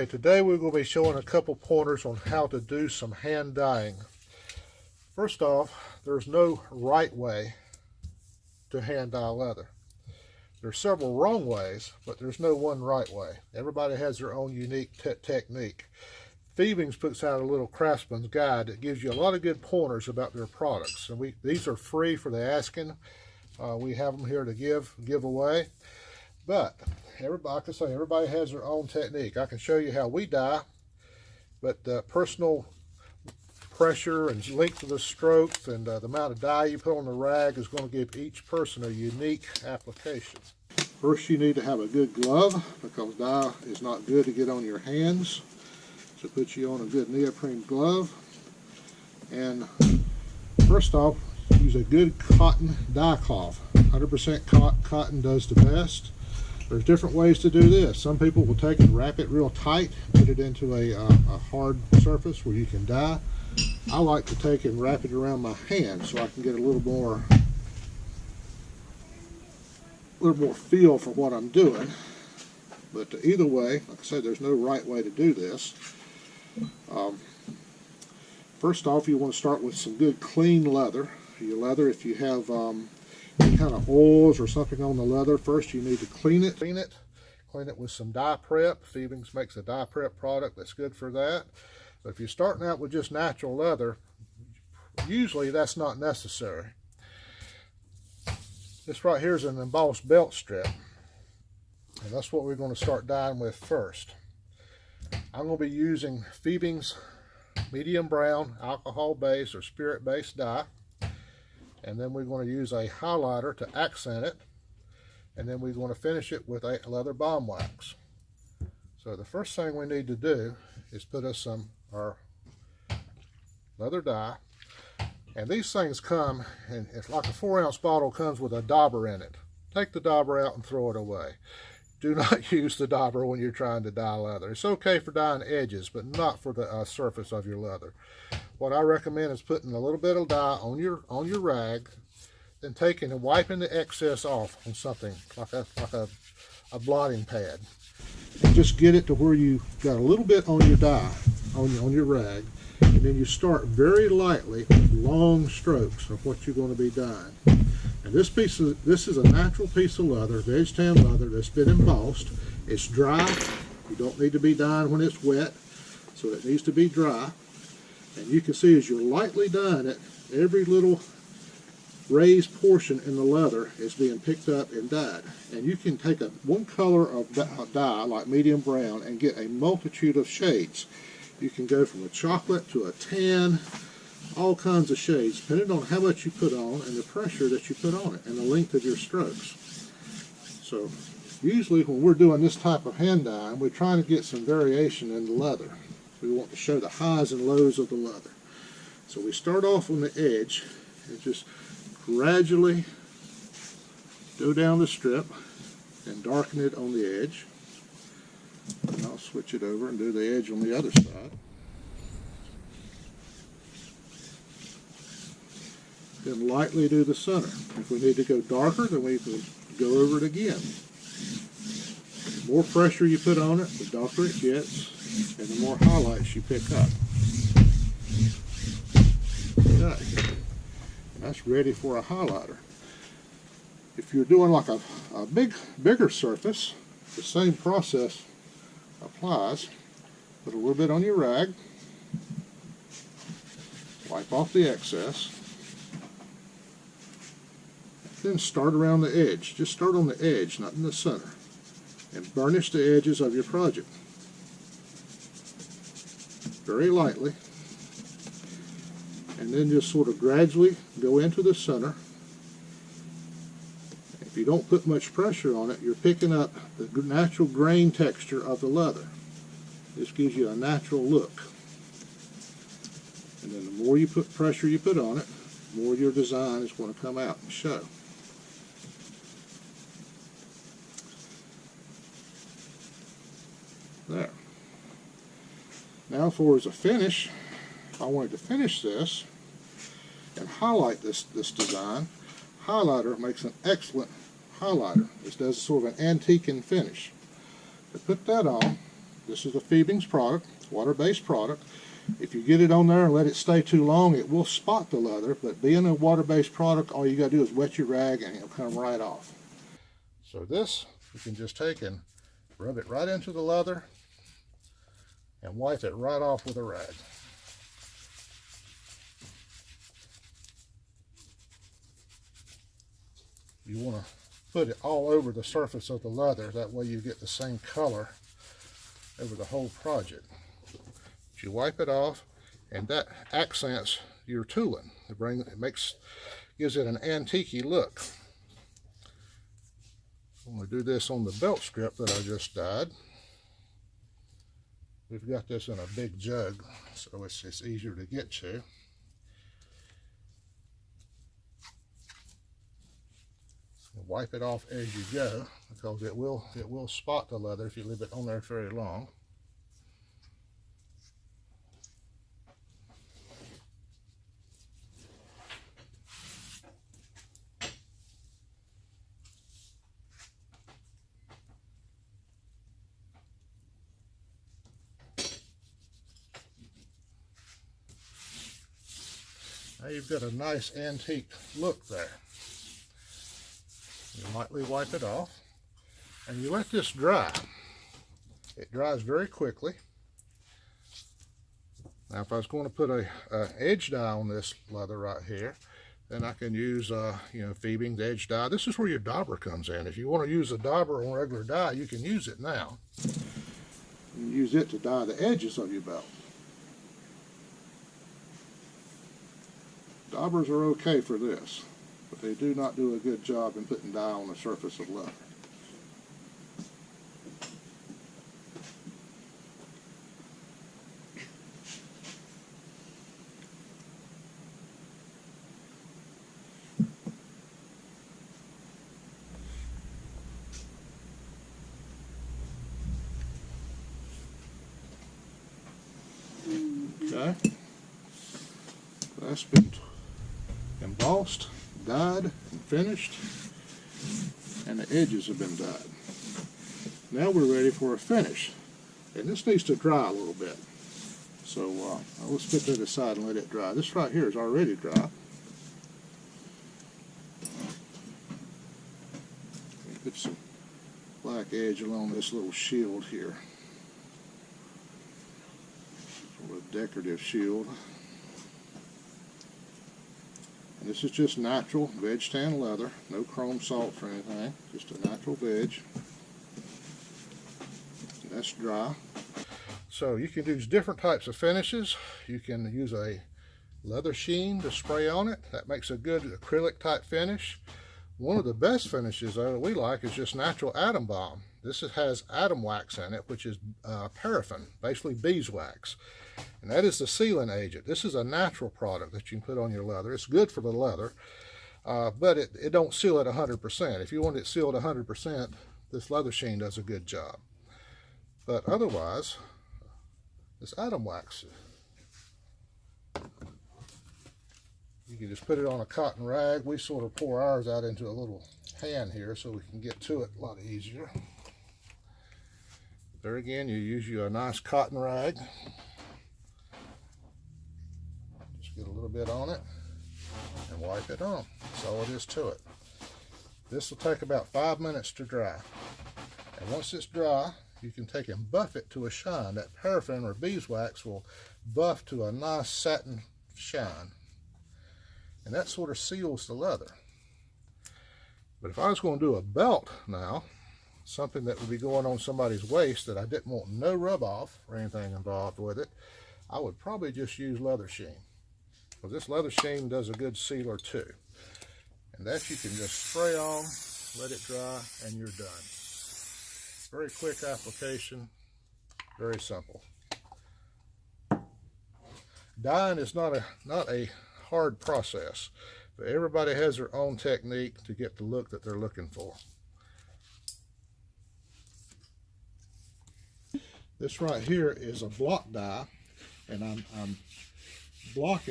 Okay, today we're going to be showing a couple pointers on how to do some hand dyeing. First off, there's no right way to hand dye leather. There's several wrong ways, but there's no one right way. Everybody has their own unique technique. Thievings puts out a little craftsman's guide that gives you a lot of good pointers about their products. And these are free for the asking. We have them here to give away. But like I say, everybody has their own technique. I can show you how we dye, but personal pressure and length of the strokes and the amount of dye you put on the rag is going to give each person a unique application. First, you need to have a good glove because dye is not good to get on your hands. So put you on a good neoprene glove. And first off, use a good cotton dye cloth. 100% cotton does the best. There's different ways to do this. Some people will take and wrap it real tight, put it into a hard surface where you can dye. I like to take and wrap it around my hand so I can get a little more feel for what I'm doing. But either way, like I said, there's no right way to do this. First off, you want to start with some good clean leather. Your leather, if you have any kind of oils or something on the leather, first you need to clean it with some dye prep. Thievings makes a dye prep product that's good for that. But if you're starting out with just natural leather, usually that's not necessary. This right here is an embossed belt strip, and that's what we're going to start dyeing with first. I'm going to be using Thievings medium brown alcohol based or spirit based dye. And then we're going to use a highlighter to accent it, and then we're going to finish it with a leather balm wax. So the first thing we need to do is put us our leather dye, and these things come, and it's like a 4-ounce bottle comes with a dauber in it. Take the dauber out and throw it away. Do not use the dauber when you're trying to dye leather. It's okay for dyeing edges, but not for the surface of your leather. What I recommend is putting a little bit of dye on your rag, then taking and wiping the excess off on something like a blotting pad. And just get it to where you got a little bit on your dye on your rag, and then you start very lightly with long strokes of what you're going to be dyeing. And this is a natural piece of leather, veg tan leather that's been embossed. It's dry. You don't need to be dyeing when it's wet, so it needs to be dry. And you can see as you're lightly dyeing it, every little raised portion in the leather is being picked up and dyed. And you can take one color of dye, like medium brown, and get a multitude of shades. You can go from a chocolate to a tan, all kinds of shades, depending on how much you put on and the pressure that you put on it and the length of your strokes. So usually when we're doing this type of hand dyeing, we're trying to get some variation in the leather. We want to show the highs and lows of the leather. So we start off on the edge and just gradually go down the strip and darken it on the edge. And I'll switch it over and do the edge on the other side. Then lightly do the center. If we need to go darker, then we can go over it again. The more pressure you put on it, the darker it gets, and the more highlights you pick up. Okay. And that's ready for a highlighter. If you're doing like a bigger surface, the same process applies. Put a little bit on your rag, wipe off the excess, then start around the edge. Just start on the edge, not in the center, and burnish the edges of your project very lightly, and then just sort of gradually go into the center. If you don't put much pressure on it, you're picking up the natural grain texture of the leather. This gives you a natural look. And then the more pressure you put on it, the more your design is going to come out and show. There. Now for as a finish, if I wanted to finish this and highlight this design, highlighter makes an excellent highlighter. This does sort of an antiquing finish. To put that on, This is a Fiebing's product, water-based product. If you get it on there and let it stay too long, it will spot the leather, but being a water-based product, all you got to do is wet your rag and it'll come right off. So this, you can just take and rub it right into the leather and wipe it right off with a rag. You want to put it all over the surface of the leather, that way you get the same color over the whole project. You wipe it off, and that accents your tooling. Gives it an antique-y look. I'm going to do this on the belt strip that I just dyed. We've got this in a big jug, so it's easier to get to. Wipe it off as you go, because it will spot the leather if you leave it on there very long. Now you've got a nice antique look there. You lightly wipe it off, and you let this dry. It dries very quickly. Now if I was going to put a edge dye on this leather right here, then I can use Fiebing's edge dye. This is where your dauber comes in. If you want to use a dauber on regular dye, you can use it now. You can use it to dye the edges of your belt. Daubers are okay for this, but they do not do a good job in putting dye on the surface of leather. Okay, that's been embossed, dyed, and finished, and the edges have been dyed. Now we're ready for a finish, and this needs to dry a little bit. So let's put that aside and let it dry. This right here is already dry. Put some black edge along this little shield here. A decorative shield. And this is just natural veg tan leather, no chrome salts or anything, just a natural veg. And that's dry. So you can use different types of finishes. You can use a leather sheen to spray on it. That makes a good acrylic type finish. One of the best finishes though that we like is just natural atom balm. This has atom wax in it, which is paraffin, basically beeswax. And that is the sealing agent. This is a natural product that you can put on your leather. It's good for the leather, but it don't seal it 100%. If you want it sealed 100%, this leather sheen does a good job. But otherwise, this atom wax, you can just put it on a cotton rag. We sort of pour ours out into a little pan here so we can get to it a lot easier. There again, you use a nice cotton rag. Just get a little bit on it and wipe it on. That's all it is to it. This will take about 5 minutes to dry. And once it's dry, you can take and buff it to a shine. That paraffin or beeswax will buff to a nice satin shine. And that sort of seals the leather. But if I was going to do a belt now, something that would be going on somebody's waist that I didn't want no rub off or anything involved with it, I would probably just use leather sheen. Because this leather sheen does a good sealer too. And that you can just spray on, let it dry, and you're done. Very quick application, very simple. Dyeing is not a hard process, but everybody has their own technique to get the look that they're looking for. This right here is a block dye, and I'm block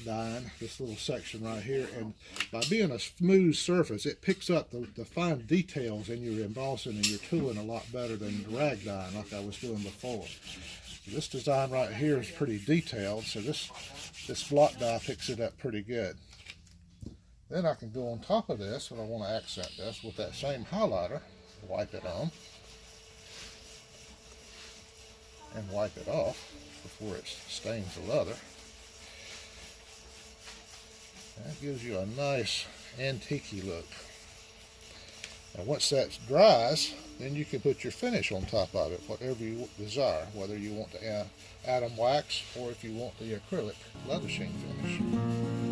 dyeing this little section right here, and by being a smooth surface, it picks up the fine details in your embossing and your tooling a lot better than rag dyeing like I was doing before. So this design right here is pretty detailed, so this block dye picks it up pretty good. Then I can go on top of this, and I want to accent this with that same highlighter, wipe it on, and wipe it off before it stains the leather. That gives you a nice antique-y look. Now once that dries, then you can put your finish on top of it, whatever you desire, whether you want to add wax or if you want the acrylic leather sheen finish.